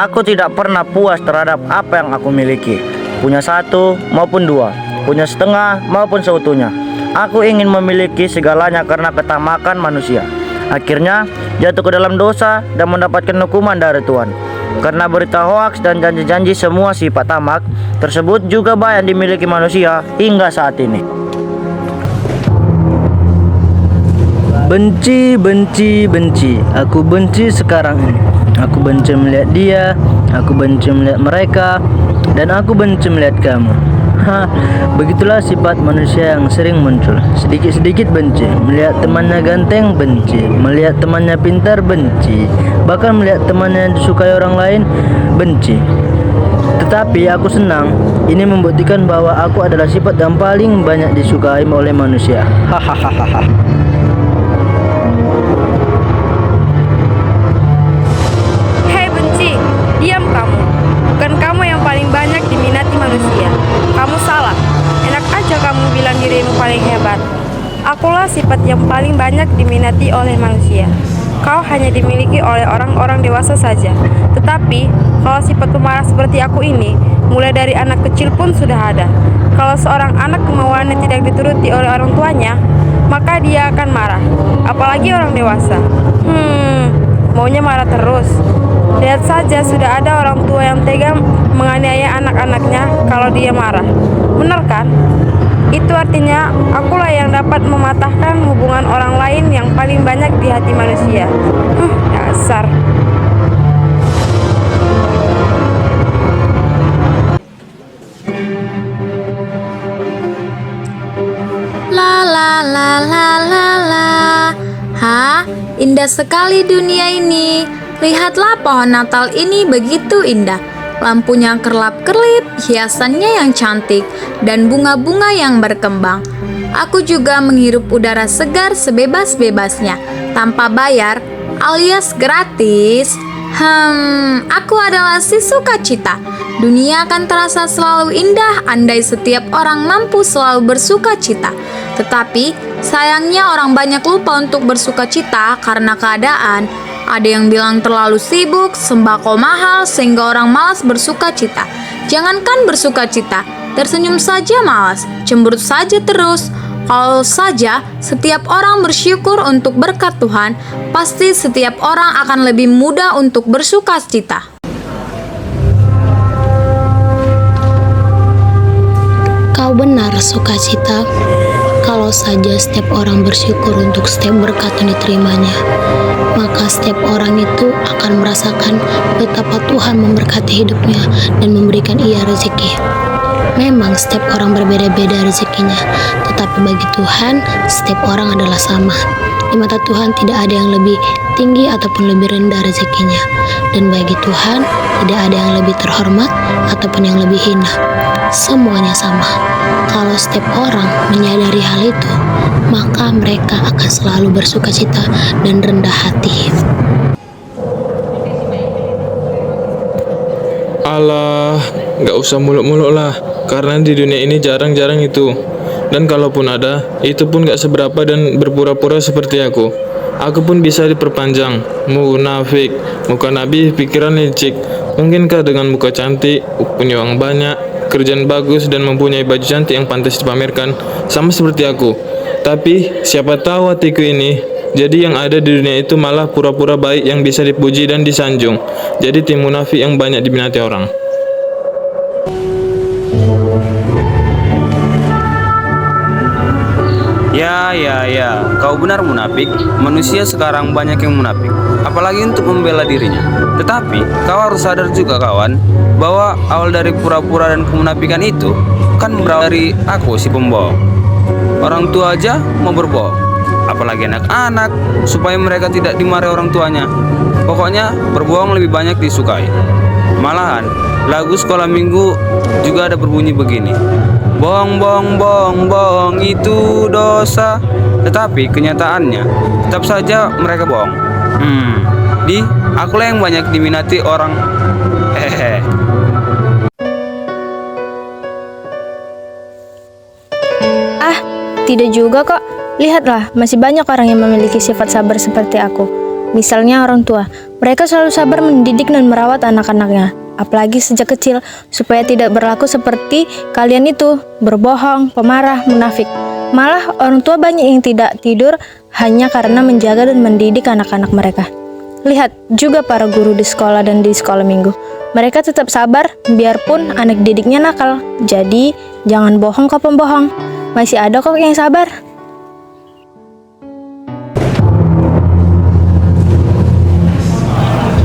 Aku tidak pernah puas terhadap apa yang aku miliki. Punya satu maupun dua, punya setengah maupun seutuhnya. Aku ingin memiliki segalanya karena ketamakan manusia. Akhirnya jatuh ke dalam dosa dan mendapatkan hukuman dari Tuhan. Karena berita hoaks dan janji-janji semua sifat tamak tersebut juga banyak dimiliki manusia hingga saat ini. Benci, benci, benci. Aku benci sekarang ini. Aku benci melihat dia, aku benci melihat mereka, dan aku benci melihat kamu. Begitulah sifat manusia yang sering muncul. Sedikit-sedikit benci. Melihat temannya ganteng, benci. Melihat temannya pintar, benci. Bahkan melihat temannya disukai orang lain, benci. Tetapi aku senang. Ini membuktikan bahwa aku adalah sifat yang paling banyak disukai oleh manusia. Hahaha. Diam kamu. Bukan kamu yang paling banyak diminati manusia. Kamu salah. Enak aja kamu bilang dirimu paling hebat. Akulah sifat yang paling banyak diminati oleh manusia. Kau hanya dimiliki oleh orang-orang dewasa saja. Tetapi, kalau sifat pemarah seperti aku ini, mulai dari anak kecil pun sudah ada. Kalau seorang anak kemauannya tidak dituruti oleh orang tuanya, maka dia akan marah. Apalagi orang dewasa. Maunya marah terus. Lihat saja, sudah ada orang tua yang tega menganiaya anak-anaknya kalau dia marah. Benar kan? Itu artinya akulah yang dapat mematahkan hubungan orang lain yang paling banyak di hati manusia. Dasar. La la la la la la. Hah, indah sekali dunia ini. Lihatlah pohon Natal ini begitu indah. Lampunya kerlap-kerlip, hiasannya yang cantik, dan bunga-bunga yang berkembang. Aku juga menghirup udara segar sebebas-bebasnya, tanpa bayar alias gratis. Aku adalah si sukacita. Dunia akan terasa selalu indah andai setiap orang mampu selalu bersukacita. Tetapi, sayangnya orang banyak lupa untuk bersukacita karena keadaan. Ada yang bilang terlalu sibuk, sembako mahal, sehingga orang malas bersukacita. Jangankan bersukacita, tersenyum saja malas, cemberut saja terus. Kalau saja setiap orang bersyukur untuk berkat Tuhan, pasti setiap orang akan lebih mudah untuk bersukacita. Kau benar, sukacita. Kalau saja setiap orang bersyukur untuk setiap berkat yang diterimanya, maka setiap orang itu akan merasakan betapa Tuhan memberkati hidupnya dan memberikan ia rezeki. Memang setiap orang berbeda-beda rezekinya, tetapi bagi Tuhan setiap orang adalah sama. Di mata Tuhan tidak ada yang lebih tinggi ataupun lebih rendah rezekinya, dan bagi Tuhan tidak ada yang lebih terhormat ataupun yang lebih hina. Semuanya sama. Kalau setiap orang menyadari hal itu, maka mereka akan selalu bersukacita dan rendah hati. Alah, gak usah muluk-muluk lah, karena di dunia ini jarang-jarang itu. Dan kalaupun ada, itu pun gak seberapa dan berpura-pura seperti aku. Aku pun bisa diperpanjang. Munafik, muka nabi, pikiran licik. Mungkinkah dengan muka cantik, punya uang banyak, kerjaan bagus, dan mempunyai baju cantik yang pantas dipamerkan, sama seperti aku? Tapi, siapa tahu hatiku ini. Jadi yang ada di dunia itu malah pura-pura baik yang bisa dipuji dan disanjung. Jadi tim munafik yang banyak diminati orang. Ya, kau benar munafik. Manusia sekarang banyak yang munafik, apalagi untuk membela dirinya. Tetapi kau harus sadar juga kawan, bahwa awal dari pura-pura dan kemunafikan itu kan berawal dari aku si pembohong. Orang tua aja mau berbohong, apalagi anak-anak, supaya mereka tidak dimarahi orang tuanya. Pokoknya berbohong lebih banyak disukai. Malahan lagu sekolah minggu juga ada berbunyi begini: bohong, bohong, bohong, bohong itu dosa. Tetapi kenyataannya tetap saja mereka bohong. Akulah yang banyak diminati orang. Tidak juga kok. Lihatlah, masih banyak orang yang memiliki sifat sabar seperti aku. Misalnya orang tua, mereka selalu sabar mendidik dan merawat anak-anaknya, apalagi sejak kecil, supaya tidak berlaku seperti kalian itu, berbohong, pemarah, munafik. Malah orang tua banyak yang tidak tidur hanya karena menjaga dan mendidik anak-anak mereka. Lihat juga para guru di sekolah dan di sekolah minggu. Mereka tetap sabar biarpun anak didiknya nakal. Jadi jangan bohong kau pembohong. Masih ada kok yang sabar.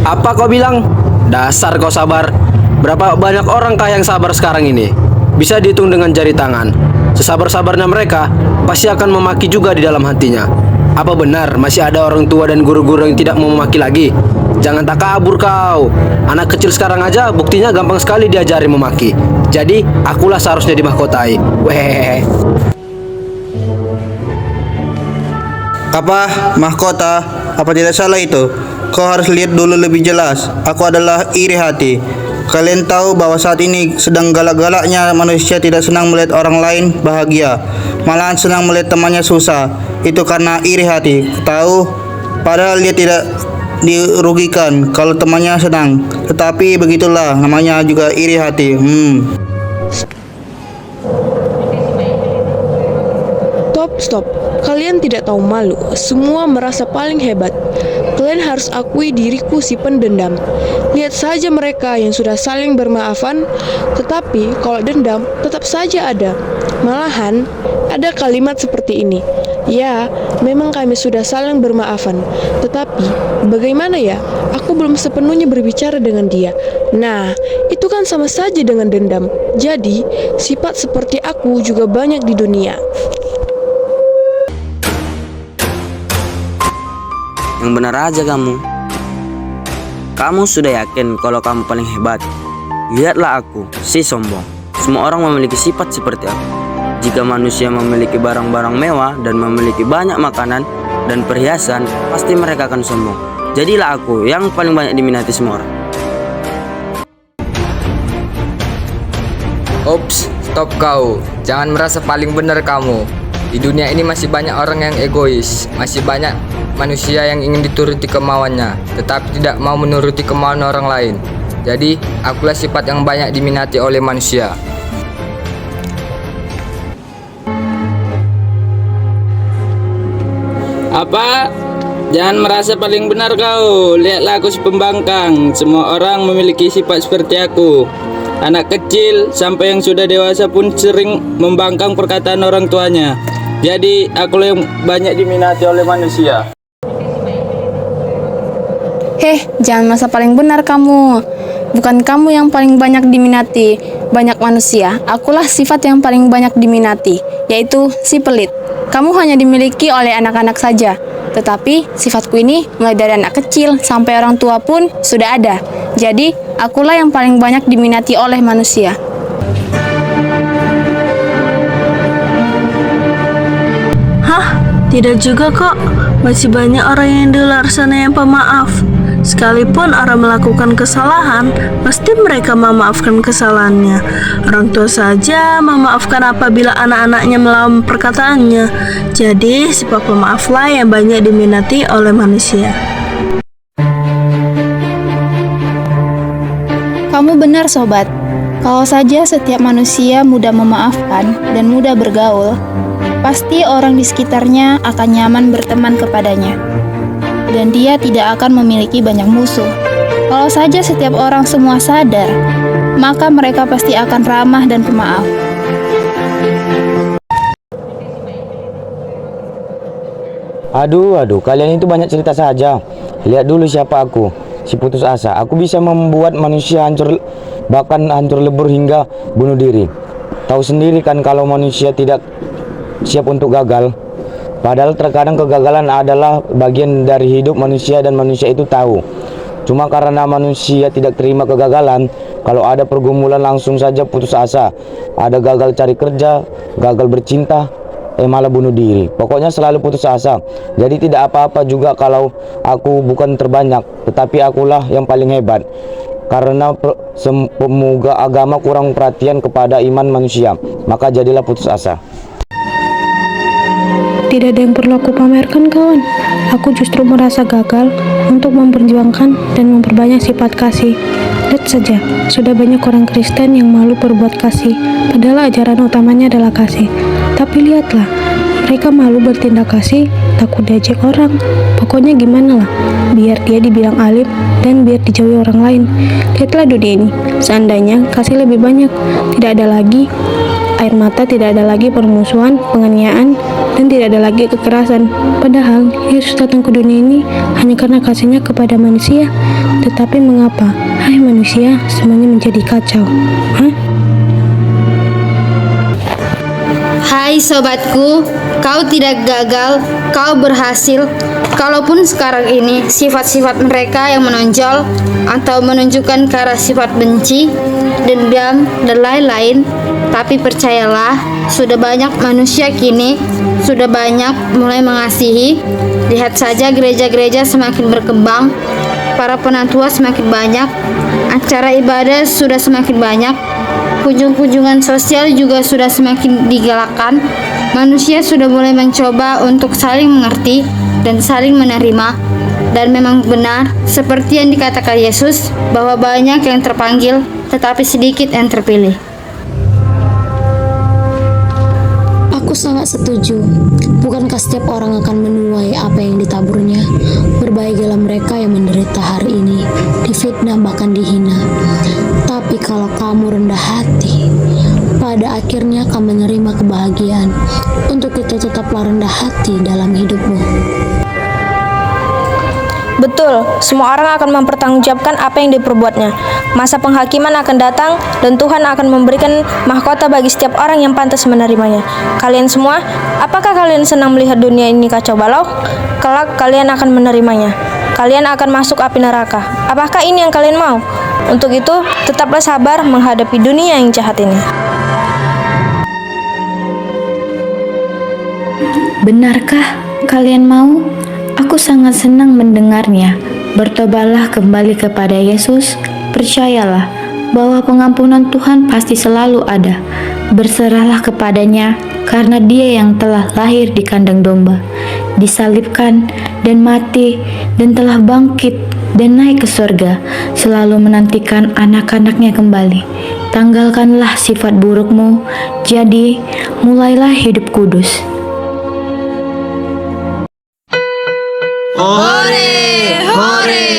Apa kau bilang? Dasar kau sabar. Berapa banyak orang kah yang sabar sekarang ini? Bisa dihitung dengan jari tangan. Sesabar-sabarnya mereka pasti akan memaki juga di dalam hatinya. Apa benar masih ada orang tua dan guru-guru yang tidak mau memaki lagi? Jangan takabur kau. Anak kecil sekarang aja buktinya gampang sekali diajari memaki. Jadi akulah seharusnya dimahkotai. Wehehe. Apa mahkota? Apa tidak salah itu? Kau harus lihat dulu lebih jelas. Aku adalah iri hati. Kalian tahu bahwa saat ini sedang galak-galaknya manusia tidak senang melihat orang lain bahagia, malahan senang melihat temannya susah. Itu karena iri hati. Tahu? Padahal dia tidak dirugikan kalau temannya senang. Tetapi begitulah, namanya juga iri hati. Stop. Kalian tidak tahu malu. Semua merasa paling hebat. Kalian harus akui diriku si pendendam. Lihat saja mereka yang sudah saling bermaafan, tetapi kalau dendam tetap saja ada. Malahan ada kalimat seperti ini. Ya, memang kami sudah saling bermaafan, tetapi bagaimana ya? Aku belum sepenuhnya berbicara dengan dia. Nah, itu kan sama saja dengan dendam. Jadi, sifat seperti aku juga banyak di dunia. Yang benar aja kamu. Kamu sudah yakin kalau kamu paling hebat. Lihatlah aku, si sombong. Semua orang memiliki sifat seperti aku. Jika manusia memiliki barang-barang mewah dan memiliki banyak makanan dan perhiasan, pasti mereka akan sombong. Jadilah aku yang paling banyak diminati semua orang. Ops, stop kau. Jangan merasa paling benar kamu. Di dunia ini masih banyak orang yang egois. Masih banyak manusia yang ingin dituruti kemauannya, tetapi tidak mau menuruti kemauan orang lain. Jadi, akulah sifat yang banyak diminati oleh manusia. Apa? Jangan merasa paling benar kau. Lihatlah aku si pembangkang. Semua orang memiliki sifat seperti aku. Anak kecil sampai yang sudah dewasa pun sering membangkang perkataan orang tuanya. Jadi, akulah yang banyak diminati oleh manusia. Jangan merasa paling benar kamu. Bukan kamu yang paling banyak diminati banyak manusia. Akulah sifat yang paling banyak diminati, yaitu si pelit. Kamu hanya dimiliki oleh anak-anak saja. Tetapi sifatku ini mulai dari anak kecil sampai orang tua pun sudah ada. Jadi, akulah yang paling banyak diminati oleh manusia. Tidak juga kok. Masih banyak orang yang di luar sana yang pemaaf. Sekalipun orang melakukan kesalahan, pasti mereka memaafkan kesalahannya. Orang tua saja memaafkan apabila anak-anaknya melawan perkataannya. Jadi, sifat pemaaflah yang banyak diminati oleh manusia. Kamu benar, sobat. Kalau saja setiap manusia mudah memaafkan dan mudah bergaul, pasti orang di sekitarnya akan nyaman berteman kepadanya. Dan dia tidak akan memiliki banyak musuh. Kalau saja setiap orang semua sadar, maka mereka pasti akan ramah dan pemaaf. Aduh, kalian itu banyak cerita saja. Lihat dulu siapa aku, si putus asa. Aku bisa membuat manusia hancur, bahkan hancur lebur hingga bunuh diri. Tahu sendiri kan kalau manusia tidak siap untuk gagal. Padahal terkadang kegagalan adalah bagian dari hidup manusia dan manusia itu tahu. Cuma karena manusia tidak terima kegagalan, kalau ada pergumulan langsung saja putus asa. Ada gagal cari kerja, gagal bercinta, malah bunuh diri. Pokoknya selalu putus asa. Jadi tidak apa-apa juga kalau aku bukan terbanyak, tetapi akulah yang paling hebat. Karena pemuka agama kurang perhatian kepada iman manusia, maka jadilah putus asa. Tidak ada yang perlu aku pamerkan, kawan. Aku justru merasa gagal untuk memperjuangkan dan memperbanyak sifat kasih. Lihat saja, sudah banyak orang Kristen yang malu berbuat kasih, padahal ajaran utamanya adalah kasih. Tapi lihatlah, mereka malu bertindak kasih, takut diajak orang. Pokoknya gimana lah, biar dia dibilang alim dan biar dijauhi orang lain. Lihatlah dunia ini, seandainya kasih lebih banyak, tidak ada lagi air mata, tidak ada lagi permusuhan, penganiayaan, dan tidak ada lagi kekerasan. Padahal Yesus datang ke dunia ini hanya karena kasihnya kepada manusia. Tetapi mengapa, hai manusia, semuanya menjadi kacau? Hai sobatku, kau tidak gagal, kau berhasil. Kalaupun sekarang ini sifat-sifat mereka yang menonjol atau menunjukkan ke arah sifat benci, dendam, dan lain-lain, tapi percayalah, sudah banyak manusia kini, sudah banyak mulai mengasihi. Lihat saja gereja-gereja semakin berkembang, para penatua semakin banyak, acara ibadah sudah semakin banyak, kunjung-kunjungan sosial juga sudah semakin digalakkan. Manusia sudah mulai mencoba untuk saling mengerti dan saling menerima. Dan memang benar, seperti yang dikatakan Yesus, bahwa banyak yang terpanggil, tetapi sedikit yang terpilih. Aku sangat setuju. Bukankah setiap orang akan menuai apa yang ditaburnya? Berbahagialah mereka yang menderita hari ini, difitnah bahkan dihina. Tapi kalau kamu rendah hati, pada akhirnya akan menerima kebahagiaan. Untuk itu tetaplah rendah hati dalam hidupmu. Betul, semua orang akan mempertanggungjawabkan apa yang diperbuatnya. Masa penghakiman akan datang dan Tuhan akan memberikan mahkota bagi setiap orang yang pantas menerimanya. Kalian semua, apakah kalian senang melihat dunia ini kacau balau? Kelak kalian akan menerimanya. Kalian akan masuk api neraka. Apakah ini yang kalian mau? Untuk itu, tetaplah sabar menghadapi dunia yang jahat ini. Benarkah kalian mau? Aku sangat senang mendengarnya. Bertobatlah kembali kepada Yesus. Percayalah bahwa pengampunan Tuhan pasti selalu ada. Berserahlah kepadanya karena Dia yang telah lahir di kandang domba, disalibkan dan mati dan telah bangkit dan naik ke surga, selalu menantikan anak-anaknya kembali. Tanggalkanlah sifat burukmu, jadi mulailah hidup kudus. Hore, hore,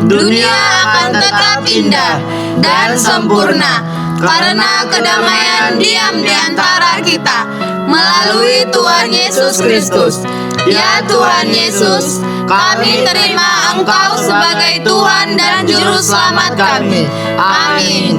dunia akan tetap indah dan sempurna karena kedamaian diam di antara kita melalui Tuhan Yesus Kristus. Ya Tuhan Yesus, kami terima Engkau sebagai Tuhan dan Juru Selamat kami. Amin.